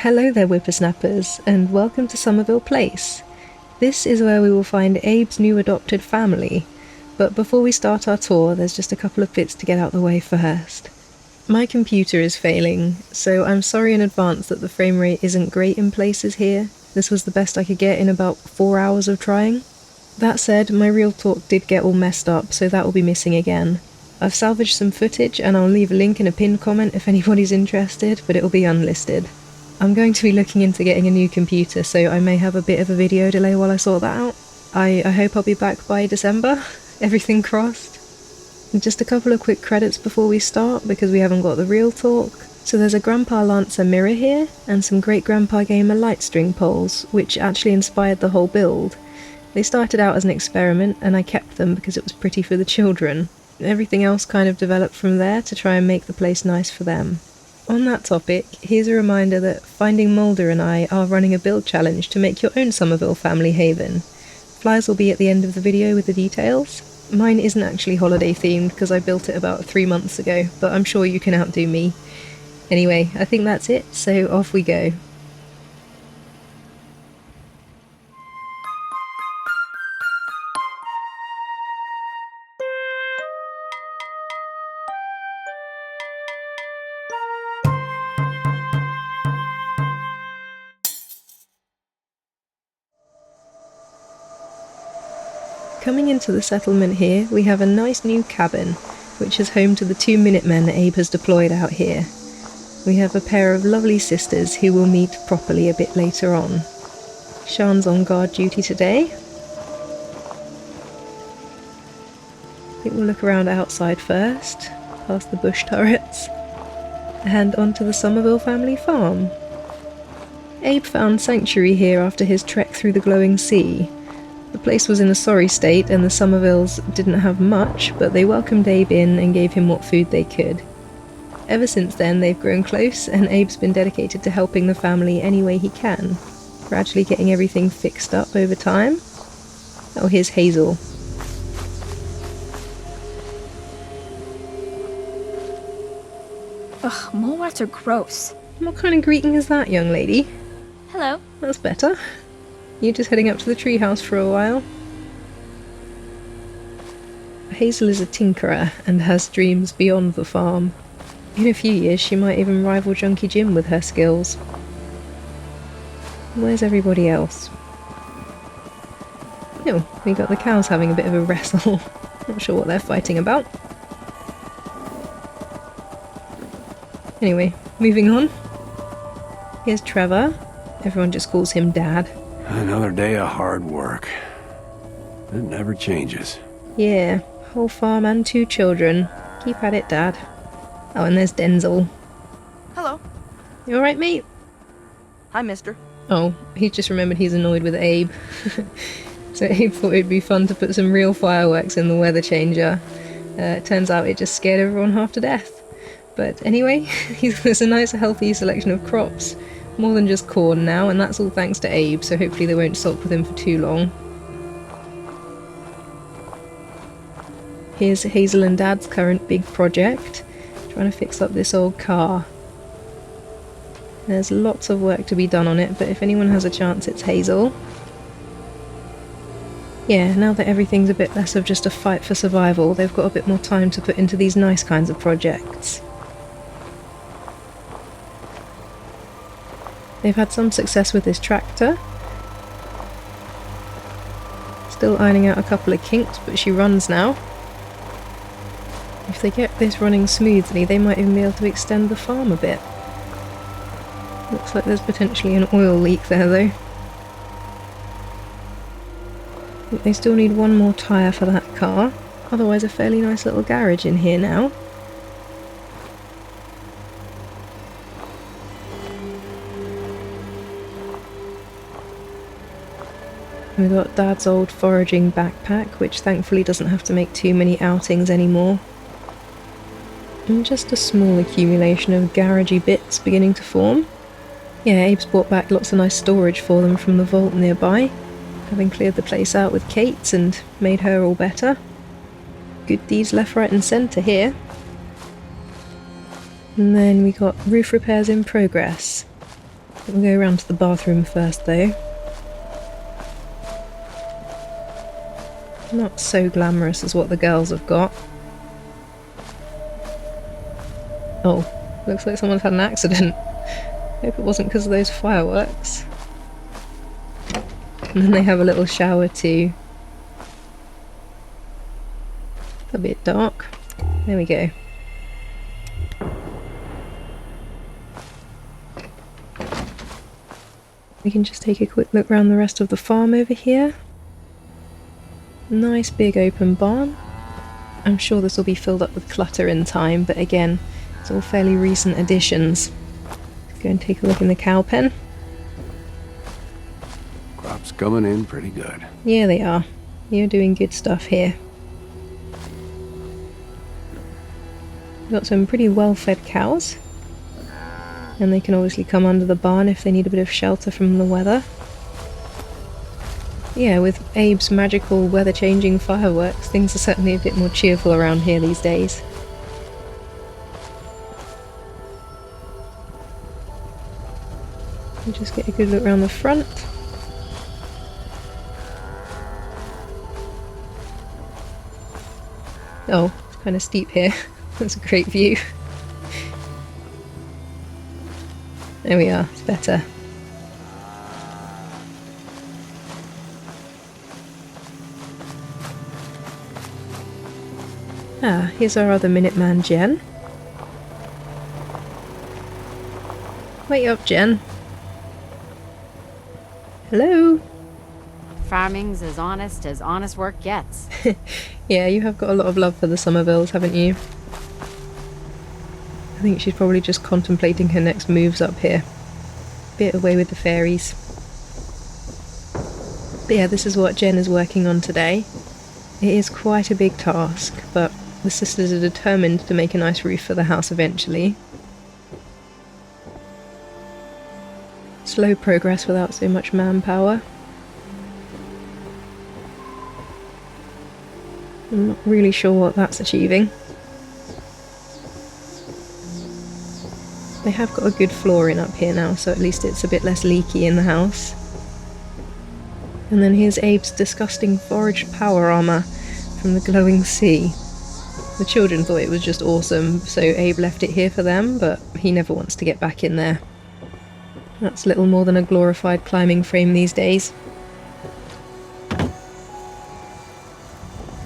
Hello there whippersnappers, and welcome to Somerville Place. This is where we will find Abe's new adopted family, but before we start our tour there's just a couple of bits to get out the way first. My computer is failing, so I'm sorry in advance that the frame rate isn't great in places here. This was the best I could get in about 4 hours of trying. That said, my real talk did get all messed up, so that will be missing again. I've salvaged some footage and I'll leave a link in a pinned comment if anybody's interested, but it'll be unlisted. I'm going to be looking into getting a new computer, so I may have a bit of a video delay while I sort that out. I hope I'll be back by December, everything crossed. And just a couple of quick credits before we start, because we haven't got the real talk. So there's a Grandpa Lancer mirror here, and some Great Grandpa Gamer light string poles, which actually inspired the whole build. They started out as an experiment, and I kept them because it was pretty for the children. Everything else kind of developed from there to try and make the place nice for them. On that topic, here's a reminder that Finding Mulder and I are running a build challenge to make your own Somerville family haven. Flyers will be at the end of the video with the details. Mine isn't actually holiday themed because I built it about 3 months ago, but I'm sure you can outdo me. Anyway, I think that's it, so off we go. Coming into the settlement here, we have a nice new cabin, which is home to the 2 Minutemen Abe has deployed out here. We have a pair of lovely sisters who will meet properly a bit later on. Sian's on guard duty today. I think we'll look around outside first, past the bush turrets, and onto the Somerville family farm. Abe found sanctuary here after his trek through the glowing sea. The place was in a sorry state and the Somervilles didn't have much, but they welcomed Abe in and gave him what food they could. Ever since then they've grown close and Abe's been dedicated to helping the family any way he can, gradually getting everything fixed up over time. Oh, here's Hazel. Ugh, mole rats are gross. What kind of greeting is that, young lady? Hello. That's better. You just heading up to the treehouse for a while? Hazel is a tinkerer and has dreams beyond the farm. In a few years she might even rival Junkie Jim with her skills. Where's everybody else? Oh, we got the cows having a bit of a wrestle. Not sure what they're fighting about. Anyway, moving on. Here's Trevor. Everyone just calls him Dad. Another day of hard work. It never changes. Yeah, whole farm and 2 children. Keep at it, Dad. Oh, and there's Denzel. Hello. You alright, mate? Hi, mister. Oh, he just remembered he's annoyed with Abe. So Abe thought it'd be fun to put some real fireworks in the weather changer. Turns out it just scared everyone half to death. But anyway, there's a nice healthy selection of crops. More than just corn now, and that's all thanks to Abe, so hopefully they won't sulk with him for too long. Here's Hazel and Dad's current big project, trying to fix up this old car. There's lots of work to be done on it, but if anyone has a chance it's Hazel. Yeah, now that everything's a bit less of just a fight for survival, they've got a bit more time to put into these nice kinds of projects. They've had some success with this tractor. Still ironing out a couple of kinks, but she runs now. If they get this running smoothly, they might even be able to extend the farm a bit. Looks like there's potentially an oil leak there though. But they still need one more tyre for that car. Otherwise a fairly nice little garage in here now. We've got Dad's old foraging backpack, which thankfully doesn't have to make too many outings anymore. And just a small accumulation of garagey bits beginning to form. Yeah, Abe's brought back lots of nice storage for them from the vault nearby, having cleared the place out with Kate's and made her all better. Good deeds left, right and centre here. And then we got roof repairs in progress. We'll go around to the bathroom first though. Not so glamorous as what the girls have got. Oh, looks like someone's had an accident. Hope it wasn't because of those fireworks. And then they have a little shower too. A bit dark. There we go. We can just take a quick look around the rest of the farm over here. Nice big open barn. I'm sure this will be filled up with clutter in time, but again, it's all fairly recent additions. Let's go and take a look in the cow pen. Crops coming in pretty good. Yeah, they are. You're doing good stuff here. Got some pretty well-fed cows. And they can obviously come under the barn if they need a bit of shelter from the weather. Yeah, with Abe's magical weather-changing fireworks, things are certainly a bit more cheerful around here these days. We'll just get a good look around the front. Oh, it's kind of steep here. That's a great view. There we are, it's better. Ah, here's our other Minuteman, Jen. Wait up, Jen. Hello? Farming's as honest work gets. Yeah, you have got a lot of love for the Somervilles, haven't you? I think she's probably just contemplating her next moves up here. Bit away with the fairies. But yeah, this is what Jen is working on today. It is quite a big task, but the sisters are determined to make a nice roof for the house eventually. Slow progress without so much manpower. I'm not really sure what that's achieving. They have got a good flooring up here now, so at least it's a bit less leaky in the house. And then here's Abe's disgusting foraged power armour from the glowing sea. The children thought it was just awesome, so Abe left it here for them, but he never wants to get back in there. That's little more than a glorified climbing frame these days.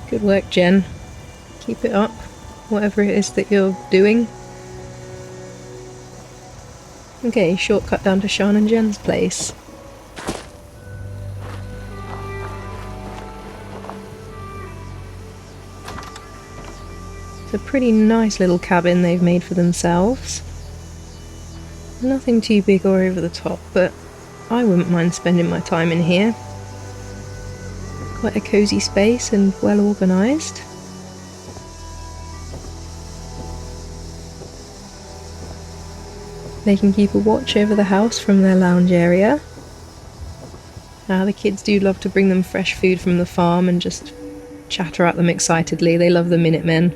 Good work, Jen. Keep it up, whatever it is that you're doing. Okay, shortcut down to Sean and Jen's place. It's a pretty nice little cabin they've made for themselves. Nothing too big or over the top, but I wouldn't mind spending my time in here. Quite a cosy space and well organised. They can keep a watch over the house from their lounge area. The kids do love to bring them fresh food from the farm and just chatter at them excitedly. They love the Minutemen.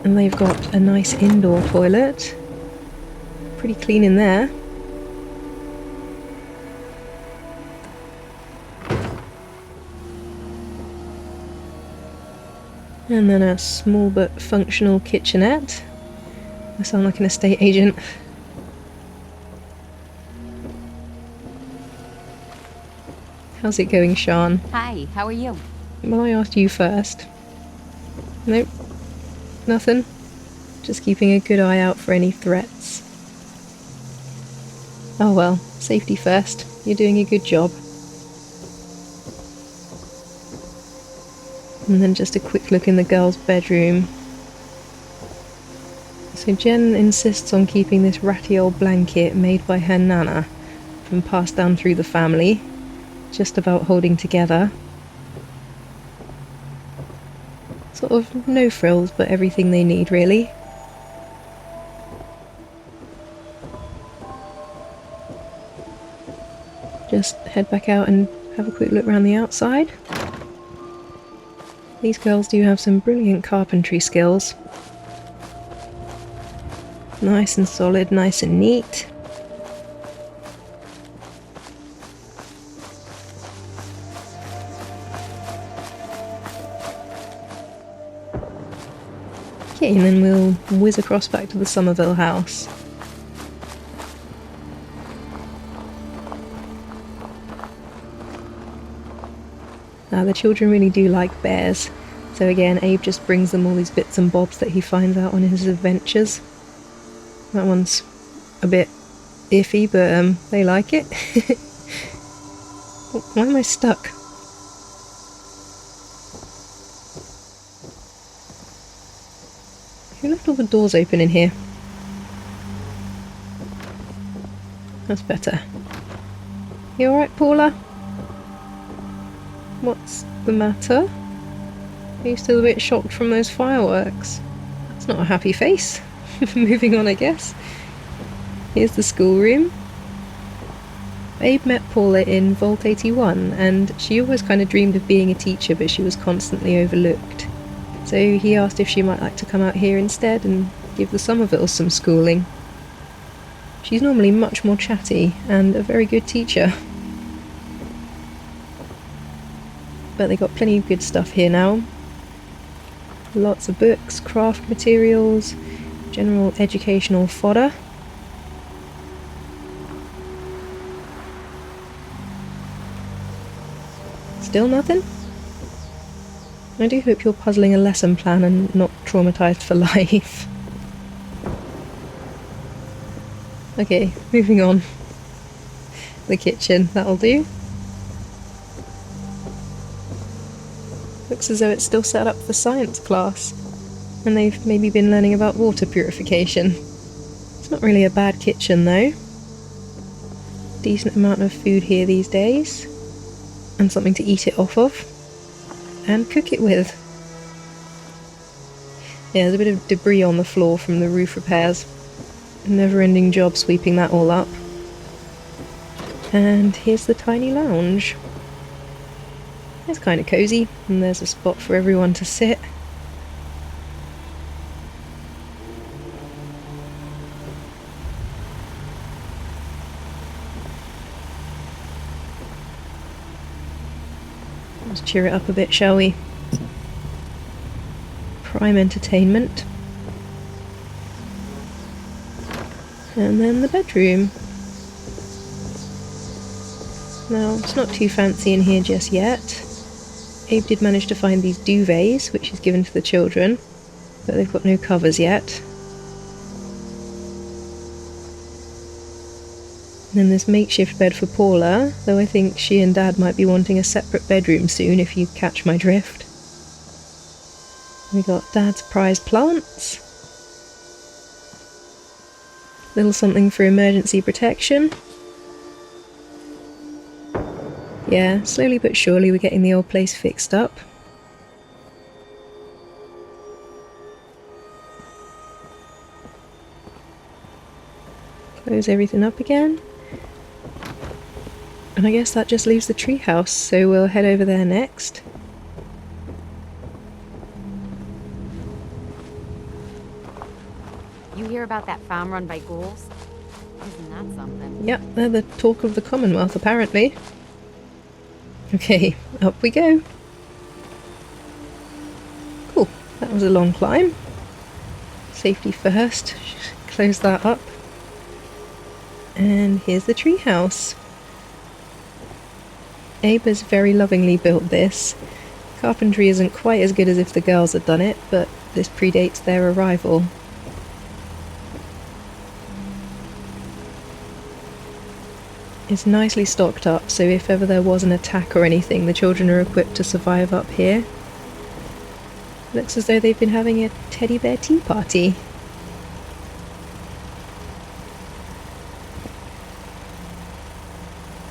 And they've got a nice indoor toilet. Pretty clean in there. And then a small but functional kitchenette. I sound like an estate agent. How's it going, Sean? Hi, how are you? Well, I asked you first. Nope. Nothing. Just keeping a good eye out for any threats. Oh well, safety first. You're doing a good job. And then just a quick look in the girls' bedroom. So Jen insists on keeping this ratty old blanket made by her nana, from passed down through the family, just about holding together. Sort of no frills, but everything they need really. Just head back out and have a quick look around the outside. These girls do have some brilliant carpentry skills. Nice and solid, nice and neat. Okay, and then we'll whiz across back to the Somerville House. Now, the children really do like bears, so again, Abe just brings them all these bits and bobs that he finds out on his adventures. That one's a bit iffy, but they like it. Why am I stuck? Who left all the doors open in here? That's better. You alright, Paula? What's the matter? Are you still a bit shocked from those fireworks? That's not a happy face. Moving on, I guess. Here's the schoolroom. Abe met Paula in Vault 81, and she always kind of dreamed of being a teacher, but she was constantly overlooked. So he asked if she might like to come out here instead and give the Somervilles some schooling. She's normally much more chatty and a very good teacher. But they got plenty of good stuff here now. Lots of books, craft materials, general educational fodder. Still nothing? I do hope you're puzzling a lesson plan and not traumatised for life. Okay, moving on. The kitchen, that'll do. Looks as though it's still set up for science class, and they've maybe been learning about water purification. It's not really a bad kitchen though. Decent amount of food here these days, and something to eat it off of, and cook it with. Yeah, there's a bit of debris on the floor from the roof repairs. Never-ending job sweeping that all up. And here's the tiny lounge. It's kind of cosy, and there's a spot for everyone to sit. Let's cheer it up a bit, shall we? Prime entertainment. And then the bedroom. Now, it's not too fancy in here just yet. Abe did manage to find these duvets, which he's given to the children, but they've got no covers yet. And then this makeshift bed for Paula, though I think she and Dad might be wanting a separate bedroom soon, if you catch my drift. We got Dad's prize plants. Little something for emergency protection. Yeah, slowly but surely we're getting the old place fixed up. Close everything up again. And I guess that just leaves the treehouse, so we'll head over there next. You hear about that farm run by ghouls? Isn't that something? Yep, they're the talk of the Commonwealth, apparently. Okay, up we go. Cool, that was a long climb. Safety first, close that up. And here's the treehouse. Abe has very lovingly built this. Carpentry isn't quite as good as if the girls had done it, but this predates their arrival. It's nicely stocked up, so if ever there was an attack or anything, the children are equipped to survive up here. Looks as though they've been having a teddy bear tea party.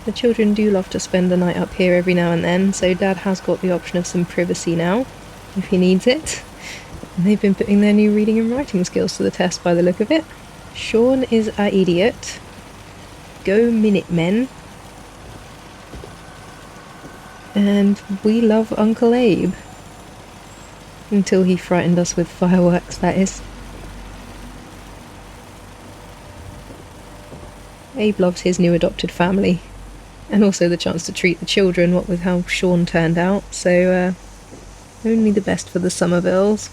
The children do love to spend the night up here every now and then, so Dad has got the option of some privacy now, if he needs it. And they've been putting their new reading and writing skills to the test by the look of it. Sean is our idiot. Go Minutemen. And we love Uncle Abe. Until he frightened us with fireworks, that is. Abe loves his new adopted family, and also the chance to treat the children, what with how Sean turned out, so only the best for the Somervilles.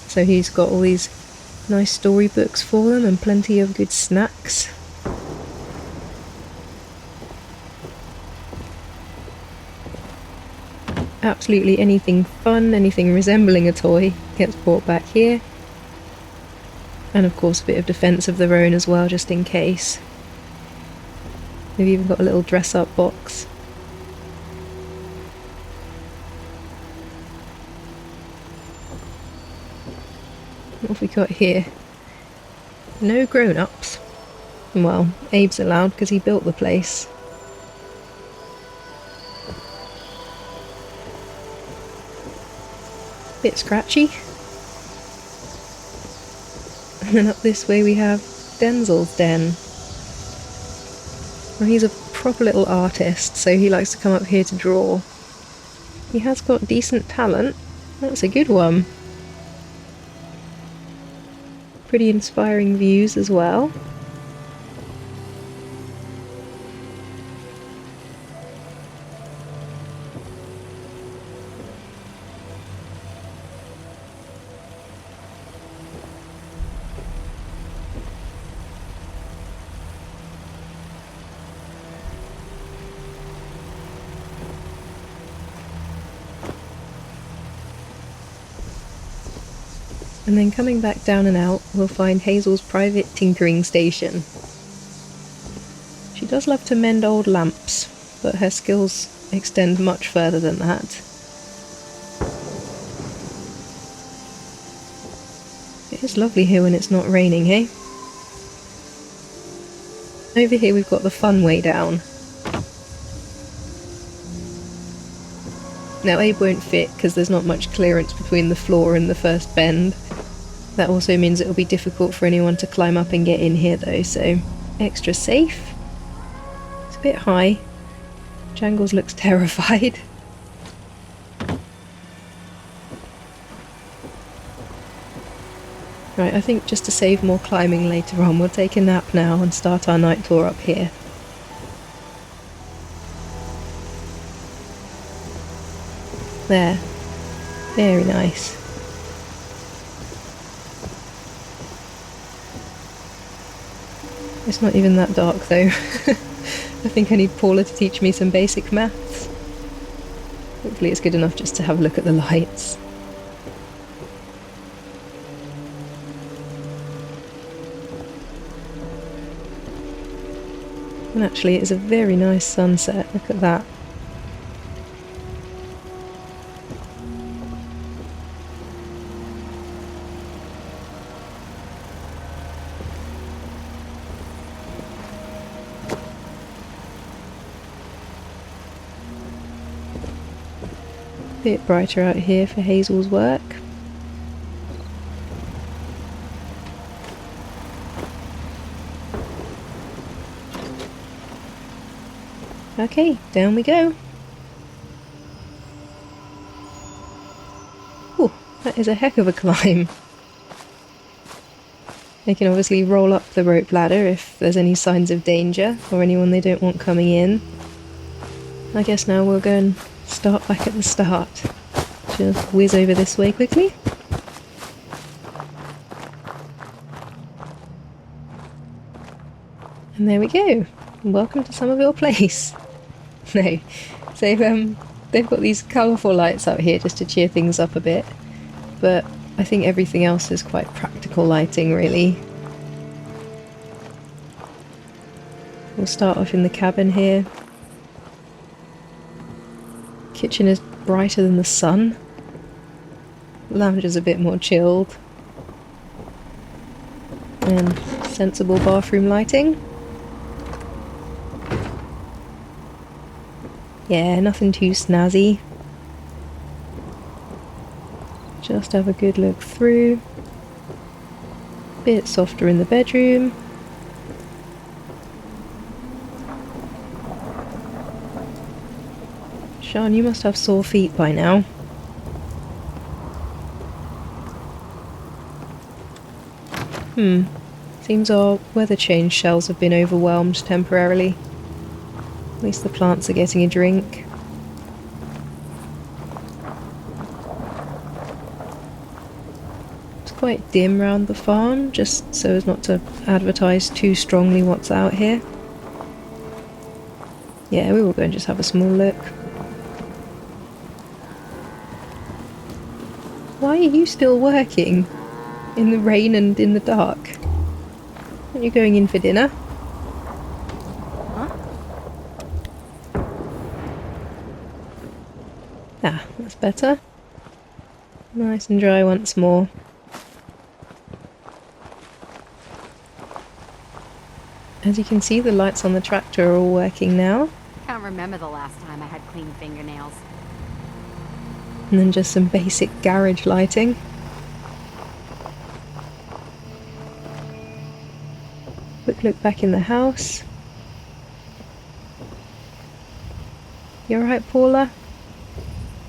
So he's got all these nice storybooks for them and plenty of good snacks. Absolutely anything fun, anything resembling a toy gets brought back here. And of course a bit of defence of their own as well, just in case. They've even got a little dress-up box. What have we got here? No grown-ups. Well, Abe's allowed because he built the place. Bit scratchy. And then up this way we have Denzel's den. Well, he's a proper little artist, so he likes to come up here to draw. He has got decent talent. That's a good one. Pretty inspiring views as well. And then coming back down and out, we'll find Hazel's private tinkering station. She does love to mend old lamps, but her skills extend much further than that. It is lovely here when it's not raining, hey? Over here we've got the fun way down. Now Abe won't fit because there's not much clearance between the floor and the first bend. That also means it will be difficult for anyone to climb up and get in here though, so extra safe. It's a bit high. Jangles looks terrified. Right, I think just to save more climbing later on, we'll take a nap now and start our night tour up here. There. Very nice. It's not even that dark though. I think I need Paula to teach me some basic maths. Hopefully it's good enough just to have a look at the lights. And actually it is a very nice sunset, look at that. Bit brighter out here for Hazel's work. Okay, down we go. Ooh, that is a heck of a climb. They can obviously roll up the rope ladder if there's any signs of danger or anyone they don't want coming in. I guess now we'll go and start back at the start. Just whiz over this way quickly. And there we go. Welcome to Somerville Place. No. So they've got these colourful lights out here just to cheer things up a bit. But I think everything else is quite practical lighting, really. We'll start off in the cabin here. Kitchen is brighter than the sun. Lounge is a bit more chilled. And sensible bathroom lighting. Yeah, nothing too snazzy. Just have a good look through. Bit softer in the bedroom. Sean, you must have sore feet by now. Seems our weather change shells have been overwhelmed temporarily. At least the plants are getting a drink. It's quite dim round the farm, just so as not to advertise too strongly what's out here. Yeah, we will go and just have a small look. Why are you still working? In the rain and in the dark? Aren't you going in for dinner? Huh? Ah, that's better. Nice and dry once more. As you can see, the lights on the tractor are all working now. Can't remember the last time I had clean fingernails. And then just some basic garage lighting. Quick look back in the house. You alright, Paula?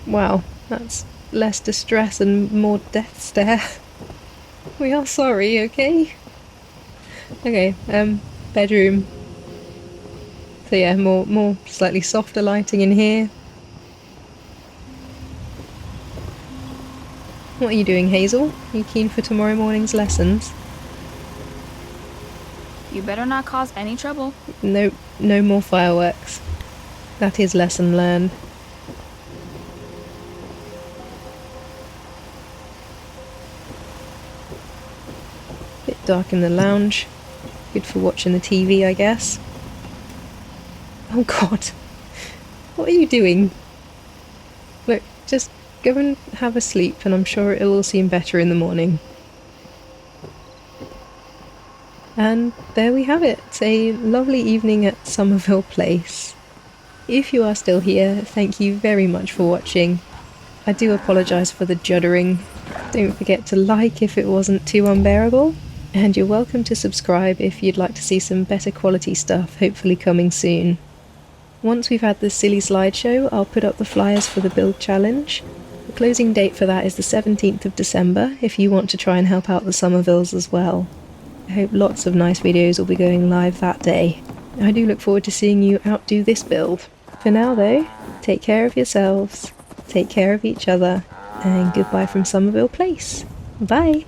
Wow, that's less distress and more death stare. We are sorry, okay? Okay, bedroom. So yeah, more slightly softer lighting in here. What are you doing, Hazel? Are you keen for tomorrow morning's lessons? You better not cause any trouble. No, no more fireworks. That is lesson learned. Bit dark in the lounge. Good for watching the TV, I guess. Oh god. What are you doing? Look, just go and have a sleep and I'm sure it'll all seem better in the morning. And there we have it. It's a lovely evening at Somerville Place. If you are still here, thank you very much for watching. I do apologise for the juddering. Don't forget to like if it wasn't too unbearable. And you're welcome to subscribe if you'd like to see some better quality stuff, hopefully coming soon. Once we've had this silly slideshow, I'll put up the flyers for the build challenge. The closing date for that is the 17th of December, if you want to try and help out the Somervilles as well. I hope lots of nice videos will be going live that day. I do look forward to seeing you outdo this build. For now though, take care of yourselves, take care of each other, and goodbye from Somerville Place. Bye!